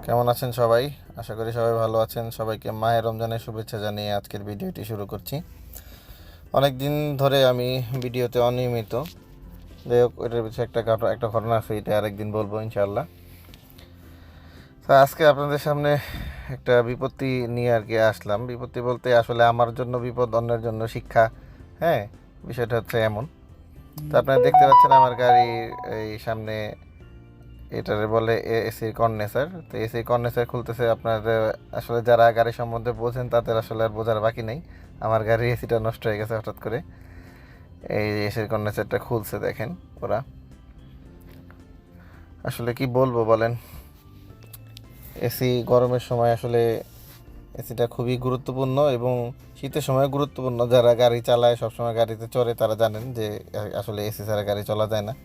কেমন আছেন সবাই? আশা করি সবাই ভালো আছেন। সবাইকে মাহে রমজানের শুভেচ্ছা জানিয়ে আজকের ভিডিওটি শুরু করছি। অনেক দিন ধরে আমি ভিডিওতে অনিয়মিত, যাই হোক ওইটার পিছনে একটা ঘটনা আছে, এটা আরেকদিন বলবো ইনশাআল্লাহ। তো আজকে আপনাদের সামনে একটা বিপত্তি নিয়ে আর কি আসলাম। বিপত্তি বলতে আসলে আমার জন্য বিপদ, অন্যের জন্য শিক্ষা। হ্যাঁ, বিষয়টা হচ্ছে এমন। তো আপনারা দেখতে পাচ্ছেন আমার গাড়ির এই সামনে এটারে বলে এসির কন্ডেন্সার। তো এসির কন্ডেন্সার খুলতেছে। আপনার আসলে যারা গাড়ি সম্বন্ধে বোঝেন তাদের আসলে আর বোঝার বাকি নেই। আমার গাড়ির এসিটা নষ্ট হয়ে গেছে হঠাৎ করে। এই এসির কন্ডেন্সারটা খুলছে, দেখেন ওরা। আসলে কি বলবো বলেন, এসি গরমের সময় আসলে এসিটা খুবই গুরুত্বপূর্ণ এবং শীতের সময় গুরুত্বপূর্ণ। যারা গাড়ি চালায়, সবসময় গাড়িতে চড়ে, তারা জানেন যে আসলে এসি ছাড়া গাড়ি চলা যায় না।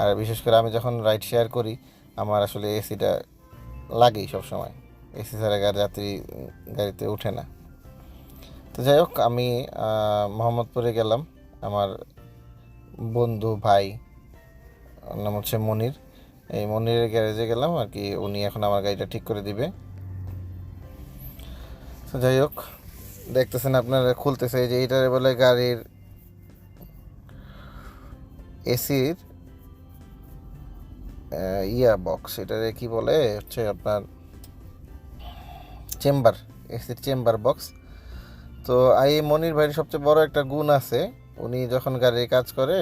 আর বিশেষ করে আমি যখন রাইড শেয়ার করি, আমার আসলে এসিটা লাগেই সবসময়। এসি ছাড়া যাত্রী গাড়িতে ওঠে না। তো যাই হোক, আমি মোহাম্মদপুরে গেলাম। আমার বন্ধু ভাই, ওর নাম হচ্ছে মনির। এই মনিরের গ্যারেজে গেলাম আর কি, উনি এখন আমার গাড়িটা ঠিক করে দিবে। তো যাই হোক, দেখতেছেন আপনারা খুলতেছে, যে এইটারে বলে গাড়ির এসির বক্স। এটারে কি বলে হচ্ছে আপনার চেম্বার, এসির চেম্বার বক্স। তো এই মনির ভাইয়ের সবচেয়ে বড় একটা গুণ আছে, উনি যখন গাড়ির কাজ করে,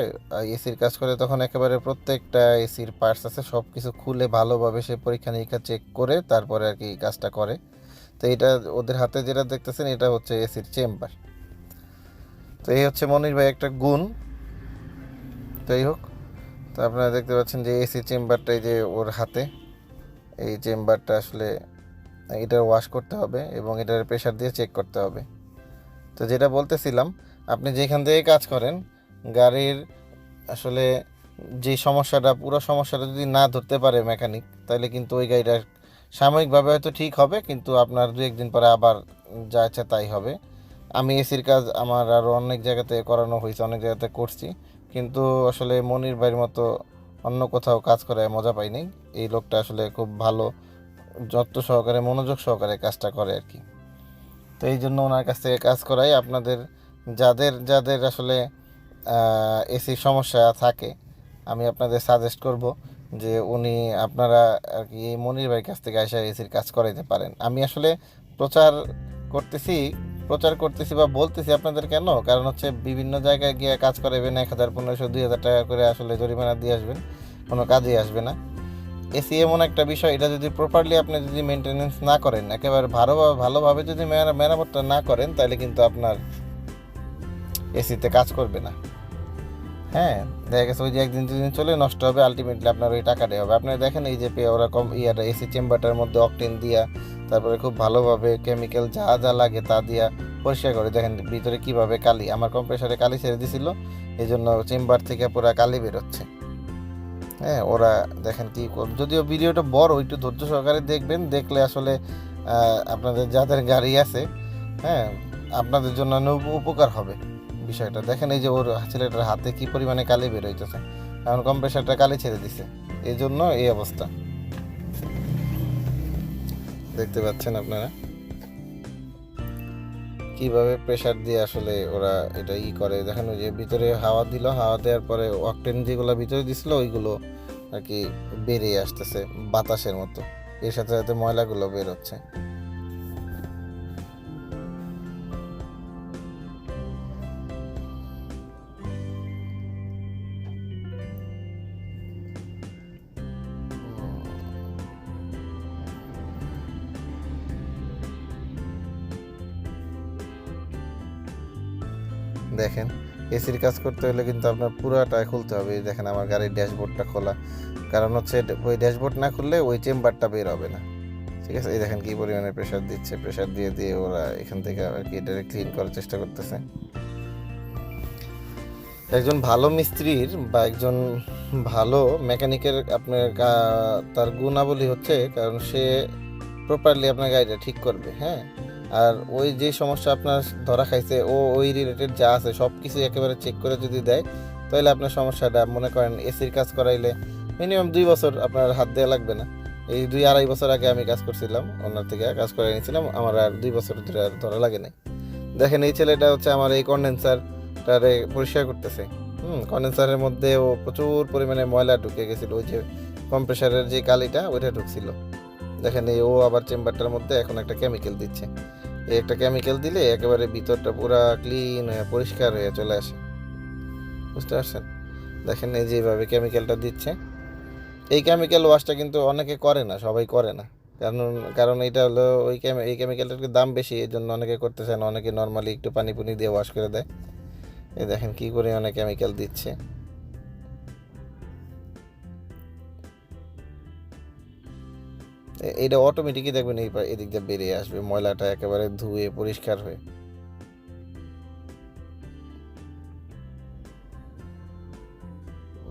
এসির কাজ করে, তখন একেবারে প্রত্যেকটা এসির পার্টস আছে সব কিছু খুলে ভালোভাবে সে পরীক্ষা নিরীক্ষা চেক করে তারপরে আর কি কাজটা করে। তো এটা ওদের হাতে যেটা দেখতেছেন, এটা হচ্ছে এসির চেম্বার। তো এই হচ্ছে মনির ভাই একটা গুণ। যাই হোক, তো আপনারা দেখতে পাচ্ছেন যে এসি চেম্বারটাই যে ওর হাতে, এই চেম্বারটা আসলে এটার ওয়াশ করতে হবে এবং এটার প্রেশার দিয়ে চেক করতে হবে। তো যেটা বলতেছিলাম, আপনি যেখান থেকে কাজ করেন, গাড়ির আসলে যে সমস্যাটা, পুরো সমস্যাটা যদি না ধরতে পারে মেকানিক, তাহলে কিন্তু ওই গাড়িটা সাময়িকভাবে হয়তো ঠিক হবে, কিন্তু আপনার দু একদিন পরে আবার যা ইচ্ছা তাই হবে। আমি এসির কাজ আমার আরও অনেক জায়গাতে করানো হয়েছে, অনেক জায়গাতে করছি, কিন্তু আসলে মনির ভাইয়ের মতো অন্য কোথাও কাজ করে মজা পাইনি। এই লোকটা আসলে খুব ভালো, যত্ন সহকারে, মনোযোগ সহকারে কাজটা করে আর কি। তো এই জন্য ওনার কাছ থেকে কাজ করাই। আপনাদের যাদের যাদের আসলে এসির সমস্যা থাকে, আমি আপনাদের সাজেস্ট করব যে আপনারা আর কি এই মনির ভাইয়ের কাছ থেকে এসে এসির কাজ করাইতে পারেন। আমি আসলে প্রচার করতেছি প্রচার করতেছি বা বলতেছি আপনাদের, কেন? কারণ হচ্ছে বিভিন্ন জায়গায় গিয়ে কাজ করাবেন, 1,000, 1,500, 2,000 টাকা করে আসলে জরিমানা দিয়ে আসবেন, কোনো কাজেই আসবে না। এসি এমন একটা বিষয়, এটা যদি প্রপারলি আপনি যদি মেনটেনেন্স না করেন, একেবারে ভালোভাবে যদি মেরামতটা না করেন, তাহলে কিন্তু আপনার এসিতে কাজ করবে না। হ্যাঁ, দেখা গেছে ওই যে একদিন দুদিন চলে নষ্ট হবে, আলটিমেটলি আপনার ওই টাকাটাই হবে। আপনারা দেখেন এই যে ওরা এসি চেম্বারটার মধ্যে অকটেন দিয়া, তারপরে খুব ভালোভাবে কেমিক্যাল যা যা লাগে তা দিয়া পরিষ্কার করে। দেখেন ভিতরে কিভাবে কালি, আমার কম্প্রেসারে কালি ছেড়ে দিছিল, এই জন্য চেম্বার থেকে পুরো কালি বেরোচ্ছে। হ্যাঁ, ওরা দেখেন কি, যদিও ভিডিওটা বড়, একটু ধৈর্য সহকারে দেখবেন, দেখলে আসলে আপনাদের যাদের গাড়ি আছে, হ্যাঁ, আপনাদের জন্য উপকার হবে বিষয়টা। দেখেন এই যে ওর ছেলেটার হাতে কি পরিমাণে কালি বের হইতেছে, এখন কম্প্রেসারটা কালি ছেড়ে দিছে, এই জন্য এই অবস্থা দেখতে পাচ্ছেন আপনারা কিভাবে প্রেসার দিয়ে আসলে ওরা এটা করে। দেখেন ওই যে ভিতরে হাওয়া দিল, হাওয়া দেওয়ার পরে অকটেন যেগুলো ভিতরে দিছিল ওইগুলো আর কি বেরিয়ে আসতেছে বাতাসের মতো, এর সাথে সাথে ময়লাগুলো বের হচ্ছে। দেখেন, এসির কাজ করতে হলে কিন্তু আপনার পুরাটা খুলতে হবে। দেখেন আমার গাড়ির ড্যাশবোর্ডটা খোলা, কারণ হচ্ছে ওই ড্যাশবোর্ড না খুললে ওই চেম্বারটা বের হবে না। ঠিক আছে, এই দেখেন কি পরিমাণে প্রেশার দিচ্ছে, প্রেশার দিয়ে দিয়ে ওরা এখান থেকে আর কি এটা ক্লিন করার চেষ্টা করতেছে। একজন ভালো মিস্ত্রির বা একজন ভালো মেকানিকের আপনার তার গুণাবলী হচ্ছে, কারণ সে প্রপারলি আপনার গাড়িটা ঠিক করবে। হ্যাঁ, আর ওই যে সমস্যা আপনার ধরা খাইছে ওই রিলেটেড যা আছে সব কিছু একেবারে চেক করে যদি দেয়, তাহলে আপনার সমস্যাটা, মনে করেন এসির কাজ করাইলে মিনিমাম 2 বছর আপনার হাত দেওয়া লাগবে না। এই 2-2.5 বছর আগে আমি কাজ করছিলাম, ওনার থেকে কাজ করে নিয়েছিলাম, আমার আর 2 বছর ধরে আর ধরা লাগে নাই। দেখেন এই ছেলেটা হচ্ছে আমার এই কন্ডেন্সারটারে পরিষ্কার করতেছে। কন্ডেন্সারের মধ্যে ও প্রচুর পরিমাণে ময়লা ঢুকে গেছিলো, ওই যে কম্প্রেসারের যে কালিটা ওইটা ঢুকছিল। দেখেন এই ও আবার চেম্বারটার মধ্যে এখন একটা কেমিক্যাল দিচ্ছে। এই একটা কেমিক্যাল দিলে একেবারে ভিতরটা পুরা ক্লিন হয়ে পরিষ্কার হয়ে চলে আসে, বুঝতে পারছেন? দেখেন এই যে এইভাবে কেমিক্যালটা দিচ্ছে। এই কেমিক্যাল ওয়াশটা কিন্তু অনেকে করে না, সবাই করে না, কারণ কারণ এটা হলো এই কেমিক্যালটার দাম বেশি, এই জন্য অনেকে করতে চায় না, অনেকে নর্মালি একটু পানি পুনি দিয়ে ওয়াশ করে দেয়। এই দেখেন কি করে অনেক কেমিক্যাল দিচ্ছে। এটা অটোমেটিকই দেখবেন এদিক দিয়ে বেরিয়ে আসবে, ময়লাটা একেবারে ধুয়ে পরিষ্কার হয়ে।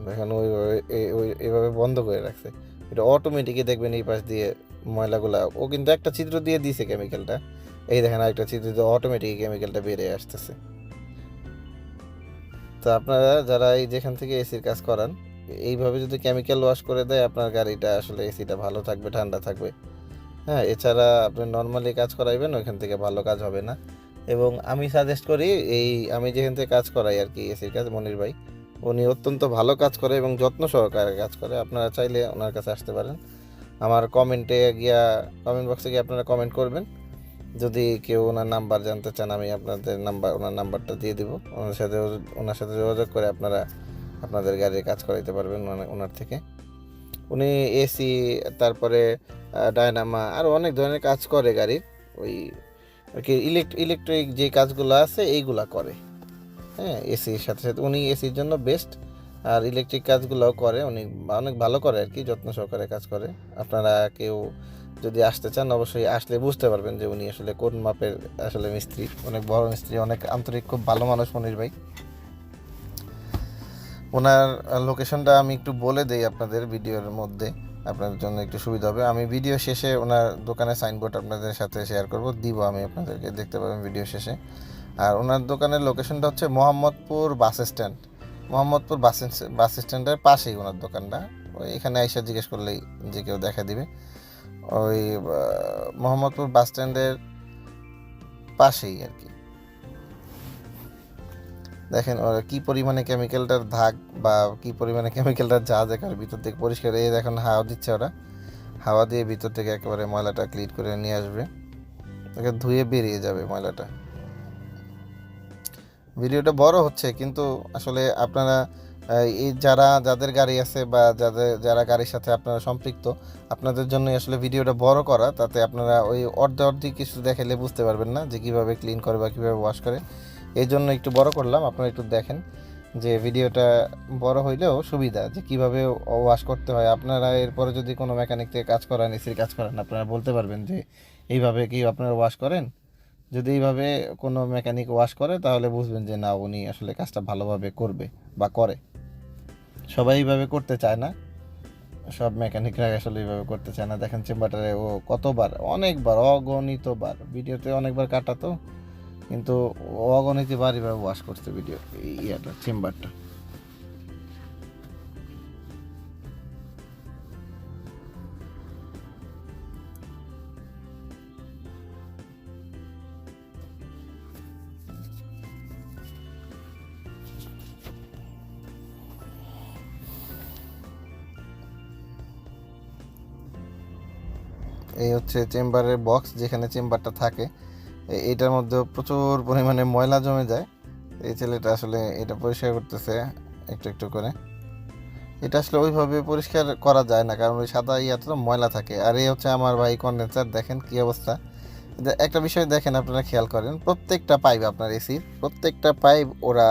দেখেন ওইভাবে এইভাবে বন্ধ করে রাখছে, এটা অটোমেটিকই দেখবেন এই পাশ দিয়ে ময়লাগুলা, ও কিন্তু একটা ছিদ্র দিয়ে দিয়েছে কেমিক্যালটা, এই দেখেন আরেকটা ছিদ্র দিয়ে অটোমেটিক কেমিক্যালটা বেরিয়ে আসতেছে। তো আপনারা যারা এই যেখান থেকে এসির কাজ করান, এইভাবে যদি কেমিক্যাল ওয়াশ করে দেয় আপনার গাড়িটা আসলে এসিটা ভালো থাকবে, ঠান্ডা থাকবে। হ্যাঁ, এছাড়া আপনি নর্মালি কাজ করাইবেন ওইখান থেকে ভালো কাজ হবে না। এবং আমি সাজেস্ট করি, আমি যেখান থেকে কাজ করাই আর কি এসির কাজ, মনির ভাই উনি অত্যন্ত ভালো কাজ করে এবং যত্ন সহকারে কাজ করে। আপনারা চাইলে ওনার কাছে আসতে পারেন। আমার কমেন্ট বক্সে গিয়ে আপনারা কমেন্ট করবেন। যদি কেউ ওনার নাম্বার জানতে চান, আমি ওনার নাম্বারটা দিয়ে দিব। ওনার সাথে যোগাযোগ করে আপনারা আপনাদের গাড়ির কাজ করাইতে পারবেন ওনার থেকে। উনি এসি, তারপরে ডায়নামা, আরও অনেক ধরনের কাজ করে গাড়ির, ওই আর কি ইলেকট্রিক যে কাজগুলো আছে এইগুলা করে। হ্যাঁ, এসির সাথে সাথে উনি এসির জন্য বেস্ট, আর ইলেকট্রিক কাজগুলোও করে উনি, অনেক ভালো করে আর কি, যত্ন সহকারে কাজ করে। আপনারা কেউ যদি আসতে চান অবশ্যই আসলে বুঝতে পারবেন যে উনি আসলে কোন মাপের আসলে মিস্ত্রি, অনেক বড় মিস্ত্রি, অনেক আন্তরিক, খুব ভালো মানুষ মনির ভাই। ওনার লোকেশনটা আমি একটু বলে দেই আপনাদের ভিডিওর মধ্যে, আপনাদের জন্য একটু সুবিধা হবে। আমি ভিডিও শেষে ওনার দোকানের সাইনবোর্ড আপনাদের সাথে শেয়ার দিব আমি আপনাদেরকে, দেখতে পাবেন ভিডিও শেষে। আর ওনার দোকানের লোকেশনটা হচ্ছে মোহাম্মদপুর বাস স্ট্যান্ড, মোহাম্মদপুর বাস স্ট্যান্ডের পাশেই ওনার দোকানটা। ওই এখানে আইসা জিজ্ঞেস করলেই যে কেউ দেখা দিবে। ওই মোহাম্মদপুর বাস স্ট্যান্ডের পাশেই আর কি। দেখেন ওরা কি পরিমাণে কেমিক্যালটার ধাক বা কি পরিমাণে কেমিক্যালটার জাহাজ একেবারে ভিতর থেকে পরিষ্কার, এই দেখেন হাওয়া দিচ্ছে ওরা, হাওয়া দিয়ে ভিতর থেকে একেবারে ময়লাটা ক্লিন করে নিয়ে আসবে, তাকে ধুয়ে বেরিয়ে যাবে ময়লাটা। ভিডিওটা বড় হচ্ছে কিন্তু আসলে আপনারা এই যাদের গাড়ি আছে বা যারা গাড়ির সাথে আপনারা সম্পৃক্ত, আপনাদের জন্য আসলে ভিডিওটা বড় করা, তাতে আপনারা ওই অর্ধেক কিছু দেখাইলে বুঝতে পারবেন না যে কীভাবে ক্লিন করে বা কীভাবে ওয়াশ করে। এই জন্য একটু বড় করলাম, আপনারা একটু দেখেন যে ভিডিওটা বড় হইলেও সুবিধা যে কীভাবে ওয়াশ করতে হয়। আপনারা এরপরে যদি কোনো মেকানিক থেকে কাজ করান, এসির কাজ করান, আপনারা বলতে পারবেন যে এইভাবে কি আপনারা ওয়াশ করেন। যদি এইভাবে কোনো মেকানিক ওয়াশ করে তাহলে বুঝবেন যে না, উনি আসলে কাজটা ভালোভাবে করবে বা করে। সবাই এইভাবে করতে চায় না, সব মেকানিকরা আসলে এইভাবে করতে চায় না। দেখেন চেম্বারটারে ও কতবার, অনেকবার, অগণিতবার, ভিডিওতে অনেকবার কাটা তো, কিন্তু অগণিতবার এইভাবে ওয়াশ করছে ভিডিও চেম্বারটা। এই হচ্ছে চেম্বারের বক্স, যেখানে চেম্বারটা থাকে। এইটার মধ্যে প্রচুর পরিমাণে ময়লা জমে যায়। এই ছেলেটা আসলে এটা পরিষ্কার করতেছে একটু একটু করে। এটা আসলে ওইভাবে পরিষ্কার করা যায় না, কারণ ওই সাদা ইয়াতে তো ময়লা থাকে। আর এই হচ্ছে আমার ভাই কন্ডেন্সার, দেখেন কি অবস্থা। একটা বিষয় দেখেন, আপনারা খেয়াল করেন, প্রত্যেকটা পাইপ, আপনার এসির প্রত্যেকটা পাইপ ওরা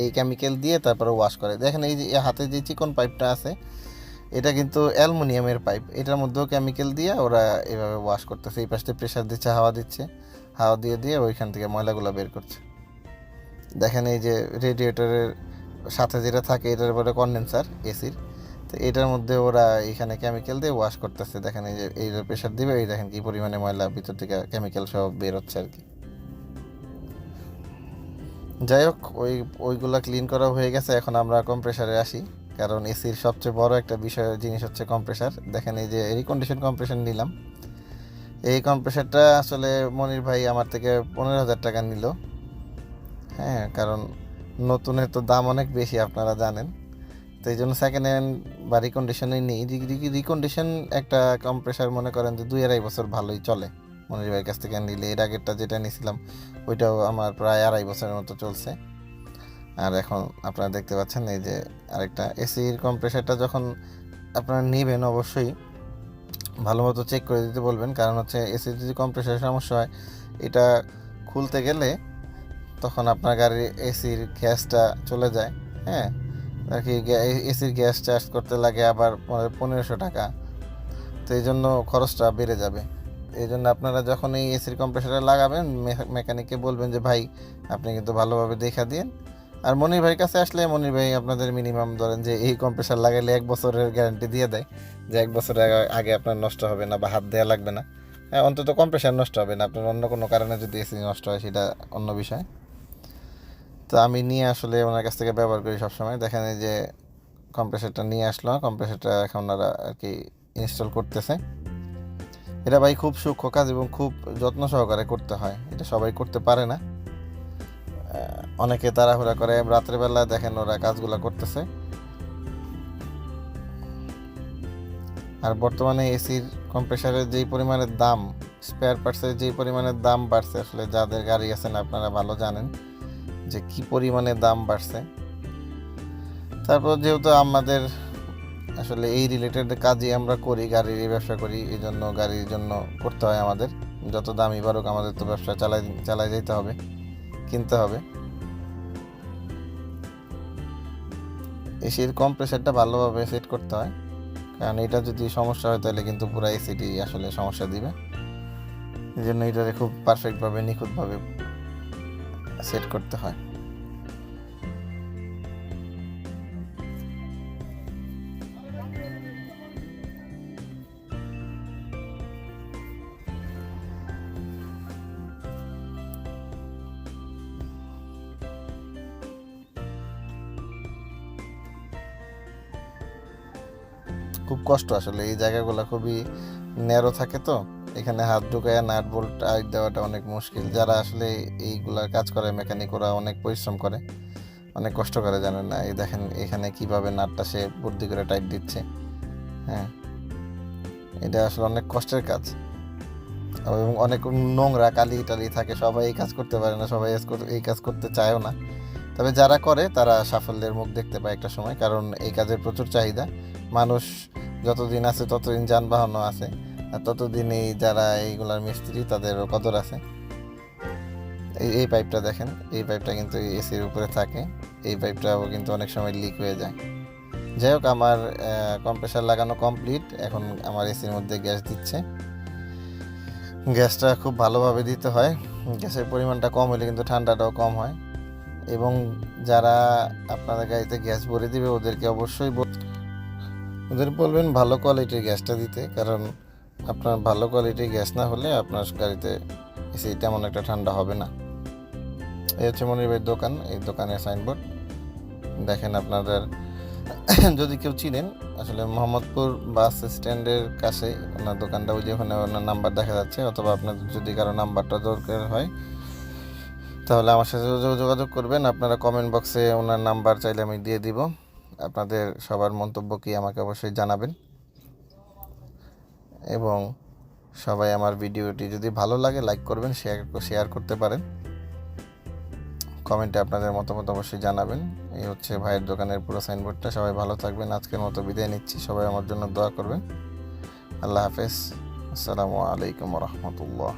এই কেমিক্যাল দিয়ে তারপরে ওয়াশ করে। দেখেন এই যে হাতে যে চিকন পাইপটা আছে, এটা কিন্তু অ্যালুমিনিয়ামের পাইপ, এটার মধ্যেও কেমিক্যাল দিয়ে ওরা এভাবে ওয়াশ করতেছে। এই পাশে প্রেশার দিচ্ছে, হাওয়া দিচ্ছে, হাওয়া দিয়ে দিয়ে ওইখান থেকে ময়লাগুলো বের করছে। দেখেন এই যে রেডিয়েটরের সাথে যেটা থাকে এটার পরে কন্ডেন্সার এসির, তো এটার মধ্যে ওরা এখানে কেমিক্যাল দিয়ে ওয়াশ করতেছে, দেখেন এই যে এই প্রেশার দিবে, এই দেখেন কি পরিমাণে ময়লা ভিতর থেকে কেমিক্যাল সহ বের হচ্ছে আর কি। যাই হোক, ওইগুলা ক্লিন করা হয়ে গেছে। এখন আমরা কম্প্রেসারে আসি, কারণ এসির সবচেয়ে বড় একটা জিনিস হচ্ছে কম্প্রেসার। দেখেন এই যে রিকন্ডিশন কম্প্রেসার নিলাম। এই কম্প্রেসারটা আসলে মনির ভাই আমার থেকে 15,000 টাকা নিল। হ্যাঁ, কারণ নতুনের তো দাম অনেক বেশি আপনারা জানেন, তো এই জন্য সেকেন্ড হ্যান্ড বা রিকন্ডিশনই নিই। রিকন্ডিশন একটা কম্প্রেসার মনে করেন যে 2-2.5 বছর ভালোই চলে মনির ভাইয়ের কাছ থেকে নিলে। এর আগেরটা যেটা নিয়েছিলাম ওইটাও আমার প্রায় 2.5 বছরের মতো চলছে। আর এখন আপনারা দেখতে পাচ্ছেন এই যে আরেকটা এসির কম্প্রেসারটা যখন আপনারা নেবেন অবশ্যই ভালো মতো চেক করে দিতে বলবেন, কারণ হচ্ছে এসির যদি কম্প্রেসারের সমস্যা হয় এটা খুলতে গেলে তখন আপনার গাড়ির এসির গ্যাসটা চলে যায়। হ্যাঁ, আর কি এসির গ্যাস চার্জ করতে লাগে আবার 1500 টাকা, তো এই জন্য খরচটা বেড়ে যাবে। এই জন্য আপনারা যখন এই এসির কম্প্রেসারটা লাগাবেন মেকানিককে বলবেন যে ভাই আপনি কিন্তু ভালোভাবে দেখা দিন। আর মনির ভাইয়ের কাছে আসলে মনির ভাই আপনাদের মিনিমাম ধরেন যে এই কম্প্রেসার লাগাইলে 1 বছরের গ্যারান্টি দিয়ে দেয়, যে 1 বছরের আগে আপনার নষ্ট হবে না বা হাত দেওয়া লাগবে না। হ্যাঁ, অন্তত কম্প্রেসার নষ্ট হবে না। আপনার অন্য কোনো কারণে যদি এসি নষ্ট হয় সেটা অন্য বিষয়। তো আমি নিয়ে আসলে ওনার কাছ থেকে ব্যবহার করি সবসময়। দেখেন এই যে কম্প্রেসারটা নিয়ে আসলো, কম্প্রেসারটা এখন ওনারা আর কি ইনস্টল করতেছে। এটা ভাই খুব সূক্ষ্ম কাজ এবং খুব যত্ন সহকারে করতে হয়, এটা সবাই করতে পারে না। অনেকে তাড়াহুড়া করে, রাত্রেবেলা দেখেন ওরা কাজগুলো করতেছে। আর বর্তমানে এসির কম্প্রেসারের যেই পরিমাণের দাম, স্পেয়ার পার্টসের যেই পরিমাণের দাম বাড়ছে, আসলে যাদের গাড়ি আছেন আপনারা ভালো জানেন যে কি পরিমাণে দাম বাড়ছে। তারপর যেহেতু আমাদের আসলে এই রিলেটেড কাজই আমরা করি, গাড়ির ব্যবসা করি, এই জন্য গাড়ির জন্য করতে হয় আমাদের। যত দামই বাড়ুক আমাদের তো ব্যবসা চালাই যেতে হবে, কিনতে হবে। এসির কম্প্রেসারটা ভালোভাবে সেট করতে হয়, কারণ এটা যদি সমস্যা হয় তাহলে কিন্তু পুরো এসিটি আসলে সমস্যা দিবে। এই জন্য এটাকে খুব পারফেক্টভাবে নিখুঁতভাবে সেট করতে হয়। খুব কষ্ট আসলে, এই জায়গাগুলো খুবই ন্যারো থাকে, তো এখানে হাত ঢুকায় নাট বোল্ট টাইট দেওয়াটা অনেক মুশকিল। যারা আসলে এইগুলার কাজ করে মেকানিক, ওরা অনেক পরিশ্রম করে, অনেক কষ্ট করে, জানেন না। এই দেখেন এখানে কিভাবে নাটটা সে বুদ্ধি করে টাইট দিচ্ছে। হ্যাঁ, এটা আসলে অনেক কষ্টের কাজ এবং অনেক নোংরা কালি টালি থাকে। সবাই এই কাজ করতে পারে না, সবাই এই কাজ করতে চায়ও না। তবে যারা করে তারা সাফল্যের মুখ দেখতে পায় একটা সময়, কারণ এই কাজের প্রচুর চাহিদা। মানুষ যতদিন আছে ততদিন যানবাহনও আছে, আর ততদিন এই যারা এইগুলার মিস্ত্রি তাদেরও কদর আছে। এই পাইপটা দেখেন, এই পাইপটা কিন্তু এসির উপরে থাকে, এই পাইপটাও কিন্তু অনেক সময় লিক হয়ে যায়। যাই হোক, আমার কম্প্রেসার লাগানো কমপ্লিট। এখন আমার এসির মধ্যে গ্যাস দিচ্ছে। গ্যাসটা খুব ভালোভাবে দিতে হয়, গ্যাসের পরিমাণটা কম হলে কিন্তু ঠান্ডাটাও কম হয়। এবং যারা আপনাদের গাড়িতে গ্যাস ভরে দিবে ওদেরকে অবশ্যই ওদের বলবেন ভালো কোয়ালিটির গ্যাসটা দিতে, কারণ আপনার ভালো কোয়ালিটির গ্যাস না হলে আপনার গাড়িতে এসি তেমন একটা ঠান্ডা হবে না। এই হচ্ছে মনির ভাইয়ের দোকান, এই দোকানের সাইনবোর্ড দেখেন। আপনাদের যদি কেউ চিনেন, আসলে মোহাম্মদপুর বাস স্ট্যান্ডের কাছে ওনার দোকানটা, ওই যে ওখানে ওনার নাম্বার দেখা যাচ্ছে। অথবা আপনাদের যদি কারো নাম্বারটা দরকার হয় তাহলে আমার সাথে যোগাযোগ করবেন। আপনারা কমেন্ট বক্সে ওনার নাম্বার চাইলে আমি দিয়ে দিব। আপনাদের সবার মন্তব্য কি আমাকে অবশ্যই জানাবেন, এবং সবাই আমার ভিডিওটি যদি ভালো লাগে লাইক করবেন, শেয়ার করতে পারেন। কমেন্টে আপনাদের মতামত অবশ্যই জানাবেন। এই হচ্ছে ভাইয়ের দোকানের পুরো সাইনবোর্ডটা। সবাই ভালো থাকবেন, আজকের মতো বিদায় নিচ্ছি। সবাই আমার জন্য দোয়া করবেন। আল্লাহ হাফেজ, আসসালামু আলাইকুম রহমতুল্লাহ।